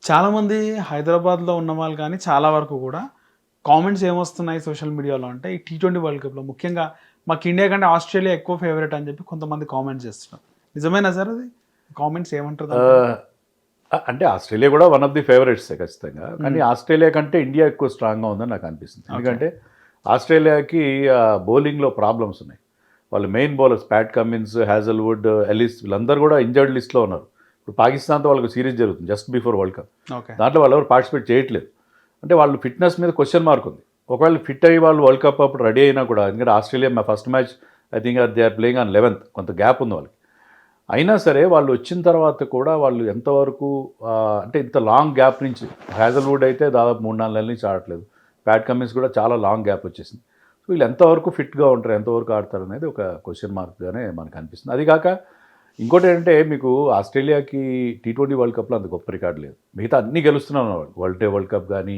చాలామంది హైదరాబాద్‌లో ఉన్న వాళ్ళు కానీ చాలా వరకు కూడా కామెంట్స్ ఏమొస్తున్నాయి సోషల్ మీడియాలో అంటే ఈ టీ20 వరల్డ్ కప్‌లో ముఖ్యంగా మాకు ఇండియా కంటే ఆస్ట్రేలియా ఎక్కువ ఫేవరెట్ అని చెప్పి కొంతమంది కామెంట్స్ చేస్తున్నారు. నిజమేనా సార్ అది? కామెంట్స్ ఏమంటారు దానిపైన? ఆహ్, అంటే ఆస్ట్రేలియా కూడా వన్ ఆఫ్ ది ఫేవరెట్సే ఖచ్చితంగా. కానీ ఆస్ట్రేలియా కంటే ఇండియా ఎక్కువ స్ట్రాంగ్‌గా ఉందని నాకు అనిపిస్తుంది. ఎందుకంటే ఆస్ట్రేలియాకి బౌలింగ్‌లో ప్రాబ్లమ్స్ ఉన్నాయి. వాళ్ళ main bowlers Pat Cummins, Hazlewood, Ellis వీళ్ళందరూ కూడా ఇంజర్డ్ లిస్ట్‌లో ఉన్నారు. ఇప్పుడు పాకిస్తాన్‌తో వాళ్ళకి సిరీస్ జరుగుతుంది just before world cup. Okay. దాంట్లో వాళ్ళెవరు పార్టిసిపేట్ చేయట్లేదు. అంటే వాళ్ళు ఫిట్‌నెస్ మీద క్వెషన్ మార్క్ ఉంది. ఒకవేళ ఫిట్ అయ్యి వాళ్ళు వరల్డ్ కప్ అప్పుడు రెడీ అయినా కూడా, ఎందుకంటే Australia first match I think they are playing on 11th, కొంత గ్యాప్ ఉంది వాళ్ళకి. అయినా సరే వాళ్ళు వచ్చిన తర్వాత కూడా వాళ్ళు ఎంతవరకు అంటే ఇంత లాంగ్ గ్యాప్ నుంచి హ్యాజల్‌వుడ్ అయితే దాదాపు 3, 4 నెలల నుంచి ఆడట్లేదు. ప్యాట్ కమిన్స్ కూడా చాలా లాంగ్ గ్యాప్ వచ్చేసింది. సో వీళ్ళు ఎంతవరకు ఫిట్‌గా ఉంటారు, ఎంతవరకు ఆడతారు అనేది ఒక క్వెషన్ మార్క్‌గానే మనకు అనిపిస్తుంది. అది కాక ఇంకోటి ఏంటంటే మీకు ఆస్ట్రేలియాకి టీ20 వరల్డ్ కప్‌లో అంత గొప్ప రికార్డు లేదు. మిగతా అన్నీ గెలుస్తున్నారు వాళ్ళు. వరల్డ్ కప్ కానీ,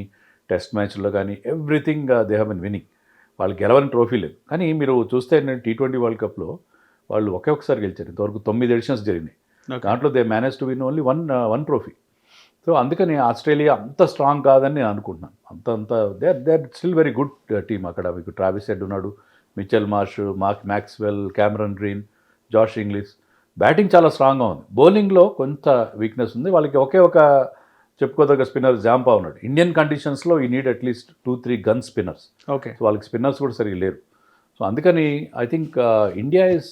టెస్ట్ మ్యాచ్‌లో కానీ everything they have been winning. వాళ్ళు గెలవని ట్రోఫీ లేదు. కానీ మీరు చూస్తే ఏంటంటే టీ20 వరల్డ్ కప్‌లో వాళ్ళు ఒకే ఒకసారి గెలిచారు. ఇంతవరకు 9 ఎడిషన్స్ జరిగినాయి. దాంట్లో they manage to win only one trophy. So అందుకని ఆస్ట్రేలియా అంత స్ట్రాంగ్ కాదని నేను అనుకుంటున్నాను. They are still very good team. అక్కడ మీకు ట్రావిస్ హెడ్ ఉన్నాడు, Mitchell Marsh, Maxwell, Cameron Green, Josh Inglis. Batting చాలా స్ట్రాంగ్గా ఉంది. బౌలింగ్లో కొంత వీక్నెస్ ఉంది. వాళ్ళకి ఒకే ఒక చెప్పుకోదగ్గ స్పిన్నర్ జాంపా ఉన్నాడు. ఇండియన్ కండిషన్స్లో ఈ need at least 2-3 gun spinners. Okay. So వాళ్ళకి స్పిన్నర్స్ కూడా సరిగ్గా లేరు. సో అందుకని I think India is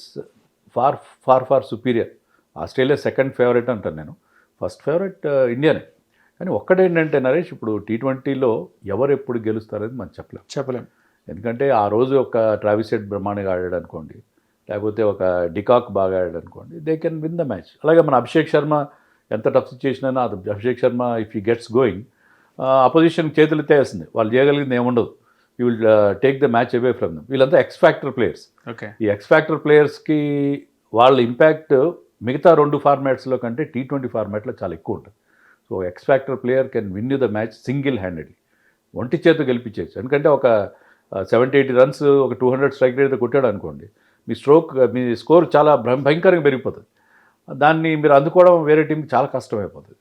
far superior. Australia second favourite అంటాను నేను. ఫస్ట్ ఫేవరెట్ ఇండియానే. కానీ ఒక్కటేంటంటే నరేష్, ఇప్పుడు టీ20లో ఎవరు ఎప్పుడు గెలుస్తారని మనం చెప్పలేం. ఎందుకంటే ఆ రోజు ఒక ట్రావిస్ హెడ్ బ్రహ్మాండంగా ఆడాడు అనుకోండి, లేకపోతే ఒక డికాక్ బాగా ఆడాడు అనుకోండి, they can win the match. అలాగే మన అభిషేక్ శర్మ ఎంత టఫ్ సిచ్యుయేషన్ అయినా Abhishek Sharma if he gets going opposition చేతులు ఎత్తేస్తుంది. వాళ్ళు చేయగలిగింది ఏముండదు. You will take the match away from them. వీళ్ళంతా ఎక్స్ ఫ్యాక్టర్ ప్లేయర్స్. ఓకే. ఈ ఎక్స్ ఫ్యాక్టర్ ప్లేయర్స్కి వాళ్ళ ఇంపాక్ట్ మిగతా 2 ఫార్మాట్స్లో కంటే టీ20 ఫార్మాట్లో చాలా ఎక్కువ ఉంటుంది. So X factor player can win you the match single handedly. ఒంటి చేత గెలిపించేయచ్చు. ఎందుకంటే ఒక 70-80 రన్స్, ఒక 200 స్ట్రైక్ రేట్ కొట్టాడు అనుకోండి, మీ స్కోర్ చాలా భయంకరంగా పెరిగిపోతుంది. దాన్ని మీరు అందుకోవడం వేరే టీంకి చాలా కష్టమైపోతుంది.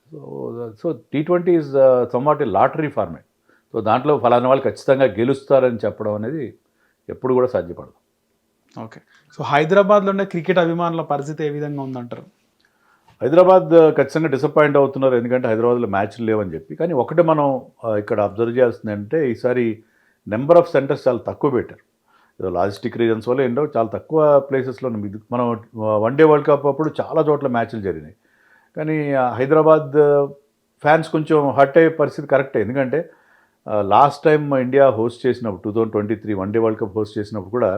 So T20 is somewhat A lottery format. So దాంట్లో ఫలానా వాళ్ళు ఖచ్చితంగా గెలుస్తారని చెప్పడం అనేది ఎప్పుడు కూడా సాధ్యపడదు. ఓకే. సో హైదరాబాద్‌లో ఉండే క్రికెట్ అభిమానుల పరిస్థితి ఏ విధంగా ఉందంటారు? హైదరాబాద్ ఖచ్చితంగా డిసప్పాయింట్ అవుతున్నారు. ఎందుకంటే హైదరాబాద్లో మ్యాచ్లు లేవని చెప్పి. కానీ ఒకటి మనం ఇక్కడ అబ్జర్వ్ చేయాల్సింది అంటే ఈసారి నెంబర్ ఆఫ్ సెంటర్స్ చాలా తక్కువ పెట్టారు. ఏదో లాజిస్టిక్ రీజన్స్ వల్ల ఏంటో చాలా తక్కువ ప్లేసెస్లో మనం వన్ డే వరల్డ్ కప్ అప్పుడు చాలా చోట్ల మ్యాచ్లు జరిగినాయి. కానీ హైదరాబాద్ ఫ్యాన్స్ కొంచెం హర్ట్ అయ్యే పరిస్థితి కరెక్టే. ఎందుకంటే లాస్ట్ టైం ఇండియా హోస్ట్ చేసినప్పుడు 2023 one day world cup host చేసినప్పుడు కూడా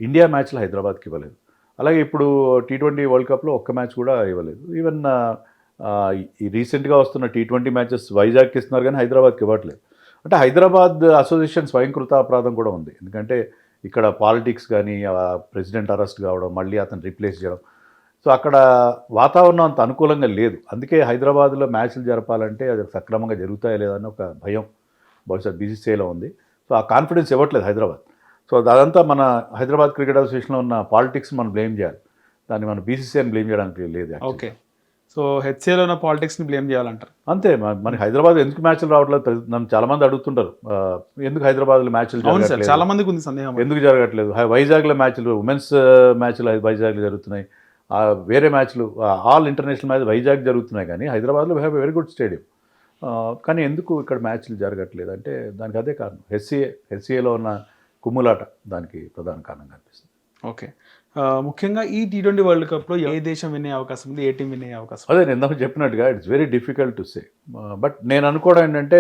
ఇండియా మ్యాచ్లు హైదరాబాద్కి ఇవ్వలేదు. అలాగే ఇప్పుడు టీ20 వరల్డ్ కప్లో ఒక్క మ్యాచ్ కూడా ఇవ్వలేదు. ఈవెన్ ఈ రీసెంట్గా వస్తున్న టీ20 మ్యాచెస్ వైజాగ్కి ఇస్తున్నారు కానీ హైదరాబాద్కి ఇవ్వట్లేదు. అంటే హైదరాబాద్ అసోసియేషన్ స్వయంకృత అపరాధం కూడా ఉంది. ఎందుకంటే ఇక్కడ పాలిటిక్స్ కానీ, ప్రెసిడెంట్ అరెస్ట్ కావడం, మళ్ళీ అతను రీప్లేస్ చేయడం. సో అక్కడ వాతావరణం అంత అనుకూలంగా లేదు. అందుకే హైదరాబాద్లో మ్యాచ్లు జరపాలంటే అది సక్రమంగా జరుగుతాయా లేదా అని ఒక భయం బహుశా బీసీసీఐలో ఉంది. సో ఆ కాన్ఫిడెన్స్ ఇవ్వట్లేదు హైదరాబాద్. సో అదంతా మన హైదరాబాద్ క్రికెట్ అసోసియేషన్లో ఉన్న పాలిటిక్స్ మనం బ్లేమ్ చేయాలి. దాన్ని మనం బీసీసీఐని బ్లేమ్ చేయడానికి లేదు. ఓకే. సో హెచ్ఏలో ఉన్న పాలిటిక్స్ని బ్లేమ్ చేయాలంటారు. అంతే. మనకి హైదరాబాద్ ఎందుకు మ్యాచ్లు రావట్లేదు నన్ను చాలామంది అడుగుతుంటారు. ఎందుకు హైదరాబాద్లో మ్యాచ్లు జరగట్లేదు, చాలా మందికి ఉంది సందేహం. ఎందుకు జరగట్లేదు? వైజాగ్లో మ్యాచ్లు, ఉమెన్స్ మ్యాచ్లు వైజాగ్లో జరుగుతున్నాయి. వేరే మ్యాచ్లు ఆల్ ఇంటర్నేషనల్ మ్యాచ్ వైజాగ్ జరుగుతున్నాయి. కానీ హైదరాబాద్లో we have a very good stadium. కానీ ఎందుకు ఇక్కడ మ్యాచ్లు జరగట్లేదు అంటే దానికి అదే కారణం. హెచ్సిఏలో ఉన్న కుమ్ములాట దానికి ప్రధాన కారణంగా అనిపిస్తుంది. ఓకే. ముఖ్యంగా ఈ టీ20 వరల్డ్ కప్లో ఏ దేశం వినే అవకాశం ఉంది, ఏ టీం వినే అవకాశం? అదే నేను ఇందాక చెప్పినట్టుగా it's very difficult to say. But నేను అనుకోవడం ఏంటంటే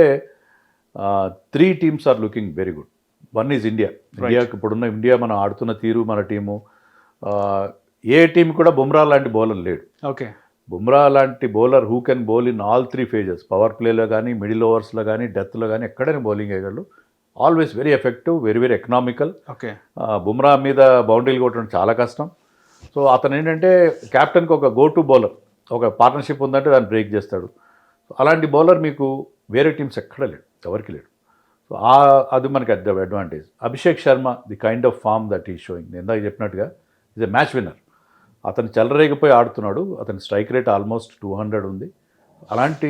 3 teams are looking very good. One is ఇండియాకి ఇప్పుడున్న ఇండియా మనం ఆడుతున్న తీరు, మన టీము, ఏ టీం కూడా బుమ్రా లాంటి బౌలర్ లేడు. ఓకే. బుమ్రా లాంటి bowler who can bowl in all 3 phases, power ప్లేలో కానీ, మిడిల్ ఓవర్స్లో కానీ, డెత్లో కానీ ఎక్కడైనా బౌలింగ్ వేయగలడు. Always very effective, very economical. Okay. Bumrah మీద బౌండరీలు కొట్టడం చాలా కష్టం. సో అతను ఏంటంటే క్యాప్టెన్కి ఒక గో టు బౌలర్, ఒక పార్ట్నర్షిప్ ఉందంటే దాన్ని బ్రేక్ చేస్తాడు. అలాంటి బౌలర్ మీకు వేరే టీమ్స్ ఎక్కడ లేడు, ఎవరికి లేడు. సో అది మనకి advantage. Abhishek Sharma the kind of form that he showing, నేను ఇందాక చెప్పినట్టుగా ఈజ్ ఎ మ్యాచ్ విన్నర్. అతను చెలరేగిపోయి ఆడుతున్నాడు. అతని స్ట్రైక్ రేట్ ఆల్మోస్ట్ 200 ఉంది. అలాంటి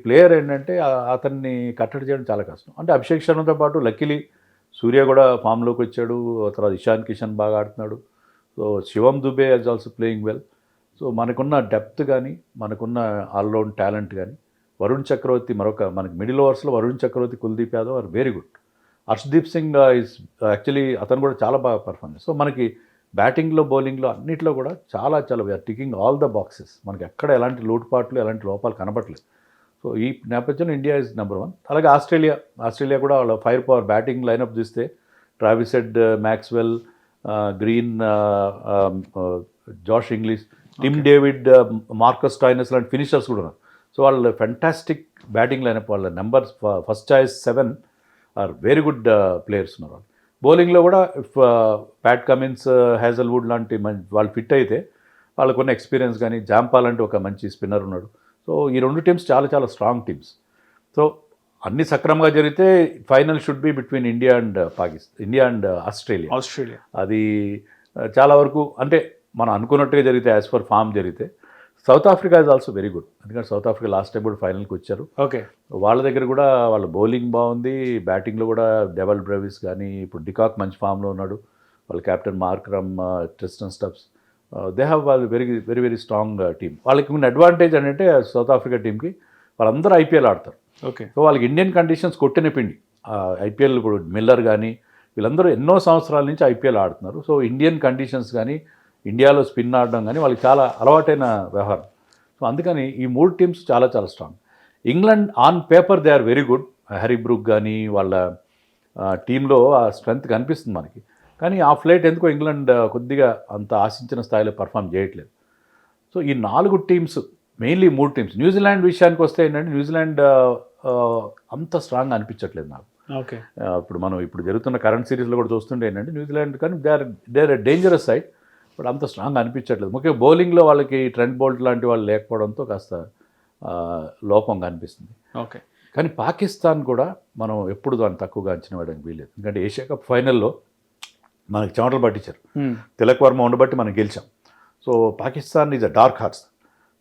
ప్లేయర్ ఏంటంటే అతన్ని కట్టడి చేయడం చాలా కష్టం. అంటే అభిషేక్ శర్మతో పాటు లక్కీలీ సూర్య కూడా ఫామ్లోకి వచ్చాడు, తర్వాత ఇషాన్ కిషన్ బాగా ఆడుతున్నాడు. So Shivam Dube is also playing well. So మనకున్న డెప్త్ కానీ, మనకున్న ఆల్రౌండ్ టాలెంట్ కానీ, వరుణ్ చక్రవర్తి మనకి మిడిల్ ఓవర్స్లో Varun Chakravarthy, Kuldeep Yadav are very good. Harshdeep Singh is actually అతను కూడా చాలా బాగా పర్ఫార్మ్ చేస్తారు. సో మనకి బ్యాటింగ్లో, బౌలింగ్లో అన్నిట్లో కూడా చాలా we're ticking all the boxes. మనకి ఎక్కడ ఎలాంటి లోటుపాట్లు, ఎలాంటి లోపాలు కనబడలేదు. సో ఈ నేపథ్యంలో ఇండియా ఇస్ నెంబర్ 1. అలాగే ఆస్ట్రేలియా కూడా వాళ్ళ ఫైర్ పవర్ బ్యాటింగ్ లైనప్ చూస్తే Travis Head, Maxwell, Green, Josh Inglis, Tim David, Marcus Stoinis లాంటి ఫినిషర్స్ కూడా ఉన్నారు. సో వాళ్ళ ఫెంటాస్టిక్ బ్యాటింగ్ లైనప్, వాళ్ళ numbers first choice 7 are very good players ఉన్నారు. వాళ్ళు బౌలింగ్లో కూడా ఇఫ్ ప్యాట్ కమిన్స్, హ్యాజల్వుడ్ లాంటి వాళ్ళు ఫిట్ అయితే వాళ్ళకున్న ఎక్స్పీరియన్స్ కానీ, జాంపాల్ అంటే ఒక మంచి స్పిన్నర్ ఉన్నాడు. సో ఈ 2 టీమ్స్ చాలా స్ట్రాంగ్ టీమ్స్. సో అన్ని సక్రమంగా జరిగితే final should be between India and Australia. అది చాలా వరకు అంటే మనం అనుకున్నట్టుగా జరిగితే, యాజ్ పర్ ఫామ్ జరిగితే. South Africa is also very good. ఎందుకంటే సౌత్ ఆఫ్రికా లాస్ట్ టైం కూడా ఫైనల్కి వచ్చారు. ఓకే, వాళ్ళ దగ్గర కూడా వాళ్ళ బౌలింగ్ బాగుంది, బ్యాటింగ్లో కూడా డెవల్ బ్రెవిస్ కానీ, ఇప్పుడు డికాక్ మంచి ఫామ్లో ఉన్నాడు, వాళ్ళ captain Markram, Tristan Stubbs, they have వాళ్ళు వెరీ స్ట్రాంగ్ టీమ్. వాళ్ళకి ఉన్న అడ్వాంటేజ్ ఏంటంటే సౌత్ ఆఫ్రికా టీంకి వాళ్ళందరూ ఐపీఎల్ ఆడతారు. ఓకే, సో వాళ్ళకి ఇండియన్ కండిషన్స్ కొట్టిన పిండి. ఐపీఎల్ ఇప్పుడు మిల్లర్ కానీ వీళ్ళందరూ ఎన్నో సంవత్సరాల నుంచి ఐపీఎల్ ఆడుతున్నారు. సో ఇండియన్ కండిషన్స్ కానీ, ఇండియాలో స్పిన్ ఆడడం కానీ వాళ్ళకి చాలా అలవాటైన వ్యవహారం. సో అందుకని ఈ 3 టీమ్స్ చాలా strong. England on paper they are very good. Harry Brook కానీ వాళ్ళ టీంలో ఆ స్ట్రెంగ్త్ కనిపిస్తుంది మనకి. కానీ ఆఫ్ లైట్ ఎందుకో ఇంగ్లాండ్ కొద్దిగా అంత ఆశించిన స్థాయిలో పర్ఫామ్ చేయట్లేదు. సో ఈ 4 టీమ్స్, మెయిన్లీ 3 టీమ్స్. న్యూజిలాండ్ విషయానికి వస్తే ఏంటంటే న్యూజిలాండ్ అంత స్ట్రాంగ్ అనిపించట్లేదు నాకు. ఓకే, ఇప్పుడు జరుగుతున్న కరెంట్ సిరీస్లో కూడా చూస్తుంటే ఏంటంటే న్యూజిలాండ్ కానీ they are dangerous side, but అంత స్ట్రాంగ్ అనిపించట్లేదు. ముఖ్యంగా బౌలింగ్లో వాళ్ళకి ట్రెంట్ బోల్ట్ లాంటి వాళ్ళు లేకపోవడంతో కాస్త లోపం కనిపిస్తుంది. ఓకే, కానీ పాకిస్తాన్ కూడా మనం ఎప్పుడు దాన్ని తక్కువగా అంచనా వేయడానికి వీలేదు. ఎందుకంటే ఏషియా కప్ ఫైనల్లో మనకి చెమటలు పట్టించారు. తిలక్ వర్మ ఉండబట్టి మనం గెలిచాం. So Pakistan is a dark horse.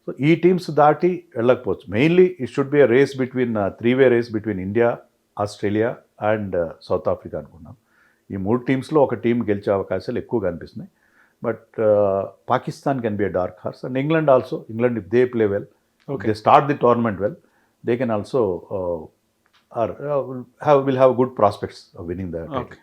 So ఈ టీమ్స్ దాటి వెళ్ళకపోవచ్చు. Mainly it should be a race between 3-way race between India, Australia and South Africa అనుకున్నాం. ఈ 3 టీమ్స్లో ఒక టీం గెలిచే అవకాశాలు ఎక్కువగా కనిపిస్తున్నాయి. But Pakistan can be a dark horse. And England if they play well, they start the tournament well, they can also will have good prospects of winning the title.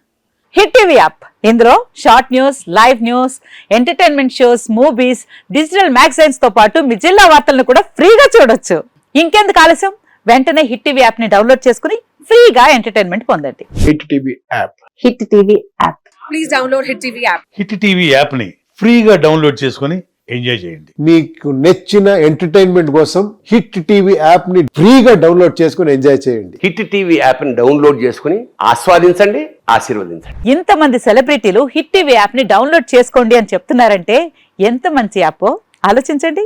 Hit TV app, ఇందులో short news, live news, entertainment shows, movies, digital magazines తో పాటు మీ జిల్లా వార్తలను కూడా ఫ్రీగా చూడొచ్చు. ఇంకెందుకు ఆలస్యం, వెంటనే హిట్ టీవీ యాప్ ని డౌన్లోడ్ చేసుకుని ఫ్రీగా ఎంటర్టైన్మెంట్ పొందండి. Hit TV app. Hit TV app, please download hit TV app. Hit TV యాప్ని ఫ్రీగా డౌన్లోడ్ చేసుకొని ఎంజాయ్ చేయండి. మీకు నచ్చిన ఎంటర్టైన్మెంట్ కోసం హిట్ టీవీ యాప్ ని ఫ్రీగా డౌన్లోడ్ చేసుకొని ఎంజాయ్ చేయండి. హిట్ టీవీ యాప్ని డౌన్లోడ్ చేసుకుని ఆస్వాదించండి, ఆశీర్వదించండి. ఇంతమంది సెలబ్రిటీలు హిట్ టీవీ యాప్ ని డౌన్లోడ్ చేసుకోండి అని చెప్తున్నారంటే ఎంత మంచి యాప్ ఆలోచించండి.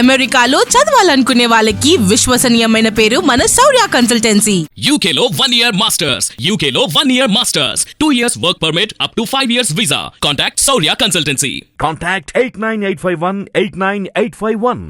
అమెరికాలో చదవాలనుకునే వాళ్ళకి విశ్వసనీయమైన పేరు మన శౌర్య కన్సల్టెన్సీ. UK లో 1 year masters, UK లో 1 year masters, 2 years work permit up to 5 years visa. Contact Saurya Consultancy. Contact 89851 89851.